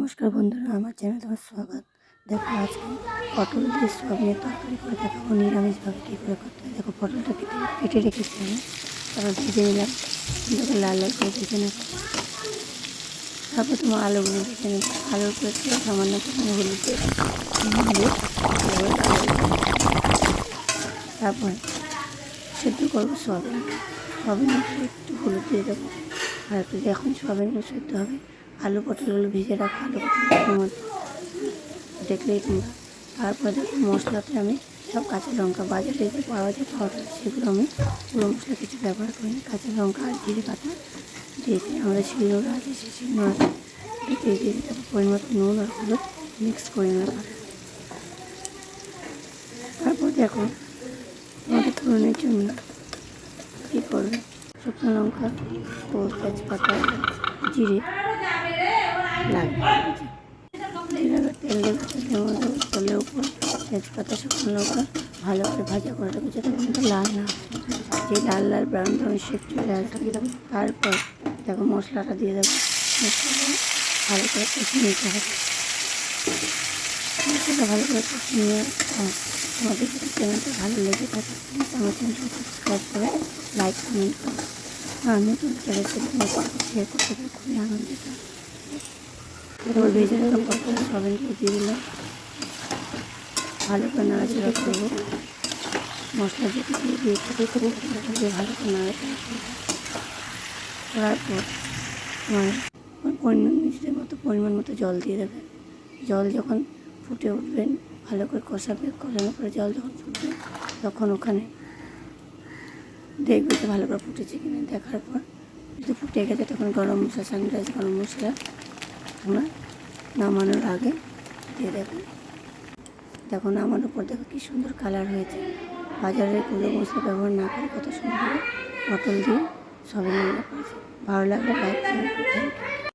নমস্কার বন্ধুরা, আমার চ্যানেলে তোমার স্বাগত। দেখো আজকে পটল দিয়ে সয়াবিনের তরকারি করে দেখাবো নিরামিষভাবে কী করে করতে হয়। দেখো পটলটা কেটে রেখেছি আমি, তারপর ভেজে নিলাম, দেখো লাল লাল করে ভেজে নেব। তারপর তোমার আলুগুলো ভেজে নেব, আলুর উপরে সামান্য পরিমাণে হলুদ দিয়ে তারপর সেদ্ধ করবো সয়াবিনের উপরে একটু হলুদ দিয়ে দেবো। আর একটু যখন সয়াবিনগুলো সেদ্ধ হবে, আলু পটলগুলো ভেজে রাখা আলু পটলের মধ্যে দেখলেই তোমরা। তারপরে দেখো মশলাতে আমি সব কাঁচা লঙ্কা বাজারে যে পাওয়া যায় পাউডার, সেগুলো আমি পুরো মশলা কিছু ব্যবহার করিনি। কাঁচা লঙ্কা আর জিরে পাতা দিয়েছি, আমাদের শিলনোড়া আছে, সেই শিলনোড়াতে দিয়ে দিয়ে তারপর পরিমাণ নুন আর হলুদ মিক্স করে নেওয়া ভালো। তারপর দেখো তোমাদের ফোড়নের জন্য কী করবে, শুকনো লঙ্কা ও তেজপাতা জিরে লাগবে। তেল দেবো, তেলের মধ্যে তেলের উপর তেজপাতা শুকনো লঙ্কা ভালো করে ভাজা করে দেবো, যাতে কিন্তু লাল না হয়। যে লাল লাল ব্রাউন ব্রাউন শেপ চলে আসবে, তারপর দেখো মশলাটা দিয়ে দেবো। মশলাটা ভালো করে কষিয়ে নিতে হবে। মশলাটা ভালো করে কষিয়ে নিয়ে আমাদের যদি চ্যানেলটা ভালো লেগে থাকে প্লিজ আমার চ্যানেলটা সাবস্ক্রাইব করে লাইক কমেন্ট করো। আর নতুন রেসিপি শেয়ার করতে খুবই আনন্দিত। এরপর ভেজে রাখা পটল সয়াবিনকে দিয়ে দিলাম, ভালো করে নাড়াচাড়া করবো। মশলা যেটা দিয়ে ভালো করে নাড়াচাড়া করবো। করার পর নিজেদের মতো পরিমাণ মতো জল দিয়ে দেবে। জল যখন ফুটে উঠবেন ভালো করে কষানোর পরে জল যখন ফুটবে তখন ওখানে দেখবে যে ভালো করে ফুটেছে কিনা। দেখার পর যদি ফুটে গেছে তখন গরম মশলা, সানরাইজ গরম মশলা তোমরা নামানোর আগে দিয়ে দেবে। দেখো নামানোর পর দেখো কী সুন্দর কালার হয়েছে। বাজারের গুঁড়ো মশলা ব্যবহার না করে কত সুন্দর পটল দিয়ে সয়াবিন রান্না করেছে। ভালো লাগলে লাইক করুন। Thank you.